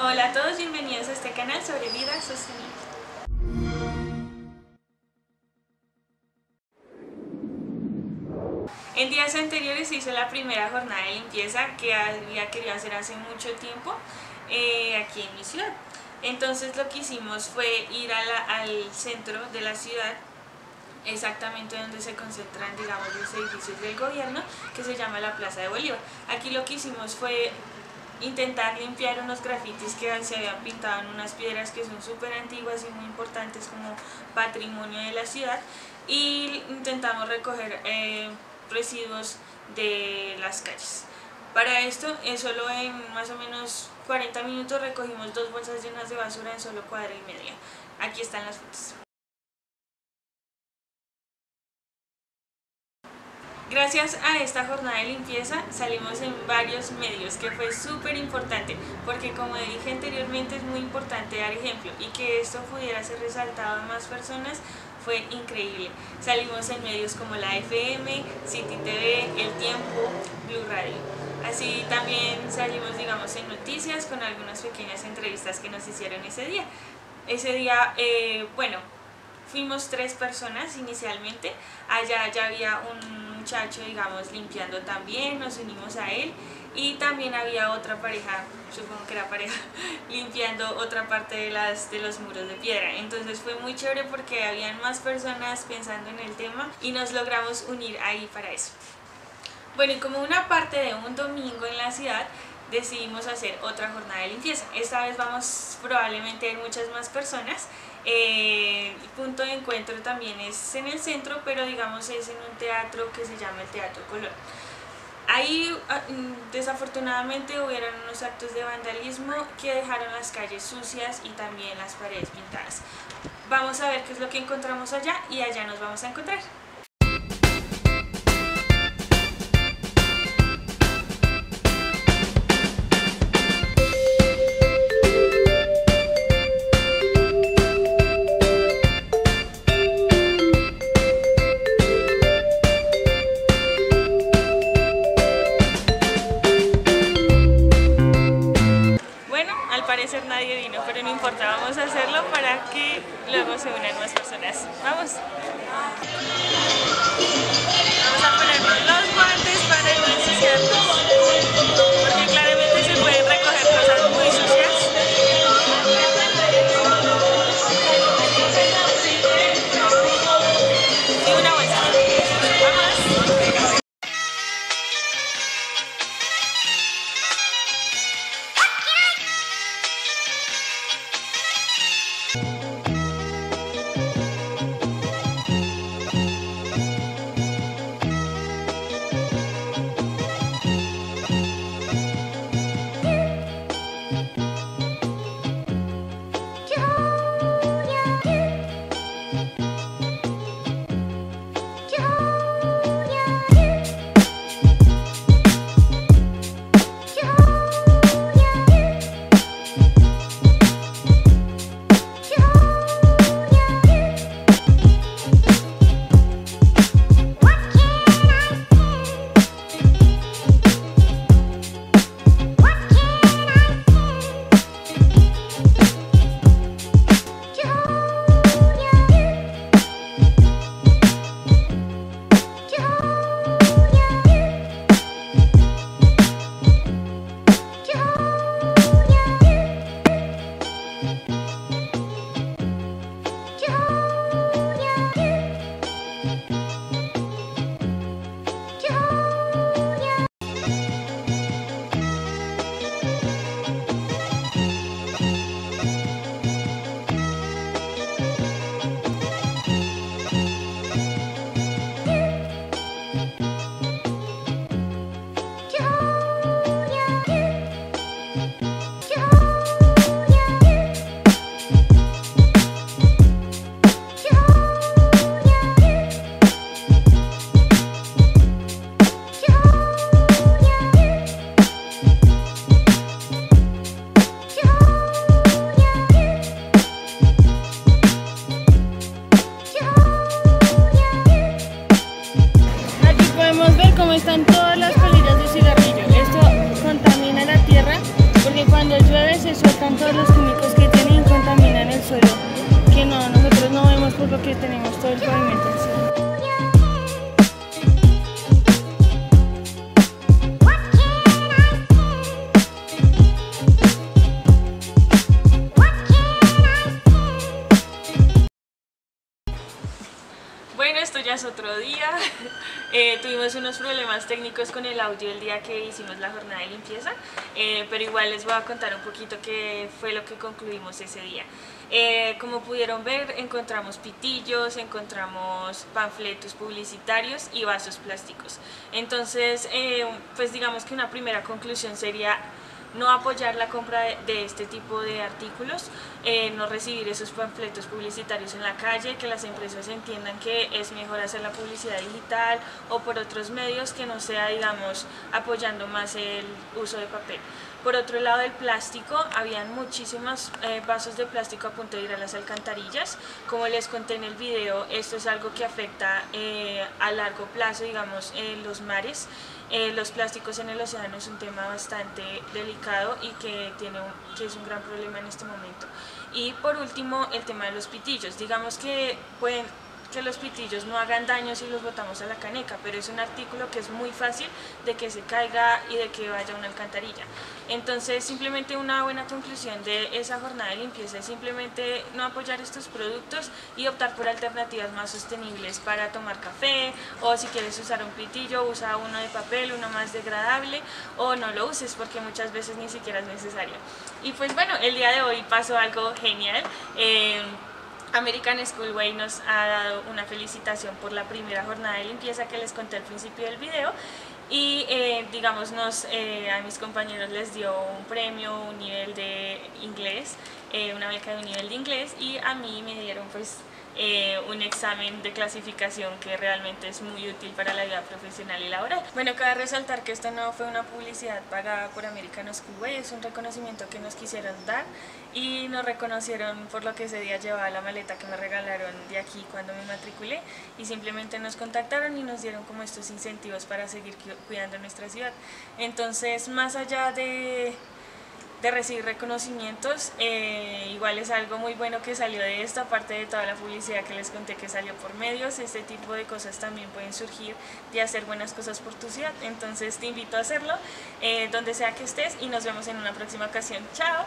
Hola a todos, bienvenidos a este canal sobre vida sostenible. En días anteriores se hizo la primera jornada de limpieza que había querido hacer hace mucho tiempo aquí en mi ciudad. Entonces lo que hicimos fue ir al centro de la ciudad, exactamente donde se concentran, digamos, los edificios del gobierno, que se llama la Plaza de Bolívar. Aquí lo que hicimos fue intentar limpiar unos grafitis que se habían pintado en unas piedras que son súper antiguas y muy importantes como patrimonio de la ciudad, y intentamos recoger residuos de las calles. Para esto, solo en más o menos 40 minutos recogimos 2 bolsas llenas de basura en solo cuadra y media. Aquí están las fotos. Gracias a esta jornada de limpieza salimos en varios medios, que fue súper importante, porque como dije anteriormente es muy importante dar ejemplo, y que esto pudiera ser resaltado a más personas fue increíble. Salimos en medios como la FM, City TV, El Tiempo, Blue Radio. Así también salimos, digamos, en noticias con algunas pequeñas entrevistas que nos hicieron ese día. Ese día, bueno, fuimos 3 personas inicialmente. Allá ya había un muchacho, digamos, limpiando también, nos unimos a él, y también había otra pareja, supongo que era pareja, limpiando otra parte de los muros de piedra. Entonces fue muy chévere porque habían más personas pensando en el tema y nos logramos unir ahí para eso. Bueno, y como una parte de un domingo en la ciudad, decidimos hacer otra jornada de limpieza. Esta vez vamos probablemente a ir muchas más personas. El punto de encuentro también es en el centro, pero digamos es en un teatro que se llama el Teatro Colón. Ahí desafortunadamente hubieron unos actos de vandalismo que dejaron las calles sucias y también las paredes pintadas. Vamos a ver qué es lo que encontramos allá, y allá nos vamos a encontrar. Al parecer nadie vino, pero no importa, vamos a hacerlo para que luego se unan más personas. ¡Vamos! Vamos a ponernos los guantes para no ensuciarnos, porque claramente se pueden recoger cosas muy sucias. Y una bolsa. ¡Vamos! que sueltan todos los químicos que tienen y contaminan el suelo, que no, nosotros no vemos por lo que tenemos todo el pavimento encima. Bueno, esto ya es otro día. Tuvimos unos problemas técnicos con el audio el día que hicimos la jornada de limpieza, pero igual les voy a contar un poquito qué fue lo que concluimos ese día. Como pudieron ver, encontramos pitillos, encontramos panfletos publicitarios y vasos plásticos. Entonces, pues digamos que una primera conclusión sería no apoyar la compra de este tipo de artículos, no recibir esos panfletos publicitarios en la calle, que las empresas entiendan que es mejor hacer la publicidad digital o por otros medios que no sea, digamos, apoyando más el uso de papel. Por otro lado, el plástico, habían muchísimos vasos de plástico a punto de ir a las alcantarillas. Como les conté en el video, esto es algo que afecta a largo plazo, digamos, los mares. Los plásticos en el océano es un tema bastante delicado y que es un gran problema en este momento. Y por último, el tema de los pitillos. Digamos que los pitillos no hagan daño si los botamos a la caneca, pero es un artículo que es muy fácil de que se caiga y de que vaya a una alcantarilla. Entonces, simplemente una buena conclusión de esa jornada de limpieza es simplemente no apoyar estos productos y optar por alternativas más sostenibles para tomar café, o si quieres usar un pitillo, usa uno de papel, uno más degradable, o no lo uses porque muchas veces ni siquiera es necesario. Y pues bueno, el día de hoy pasó algo genial. American Schoolway nos ha dado una felicitación por la primera jornada de limpieza que les conté al principio del video y digamos a mis compañeros les dio un premio, un nivel de inglés, una beca de un nivel de inglés, y a mí me dieron pues un examen de clasificación que realmente es muy útil para la vida profesional y laboral. Bueno, cabe resaltar que esto no fue una publicidad pagada por American Schoolway, es un reconocimiento que nos quisieron dar y nos reconocieron por lo que ese día llevaba la maleta que me regalaron de aquí cuando me matriculé, y simplemente nos contactaron y nos dieron como estos incentivos para seguir cuidando nuestra ciudad. Entonces, más allá de recibir reconocimientos, igual es algo muy bueno que salió de esto, aparte de toda la publicidad que les conté que salió por medios. Este tipo de cosas también pueden surgir de hacer buenas cosas por tu ciudad, entonces te invito a hacerlo donde sea que estés y nos vemos en una próxima ocasión. ¡Chao!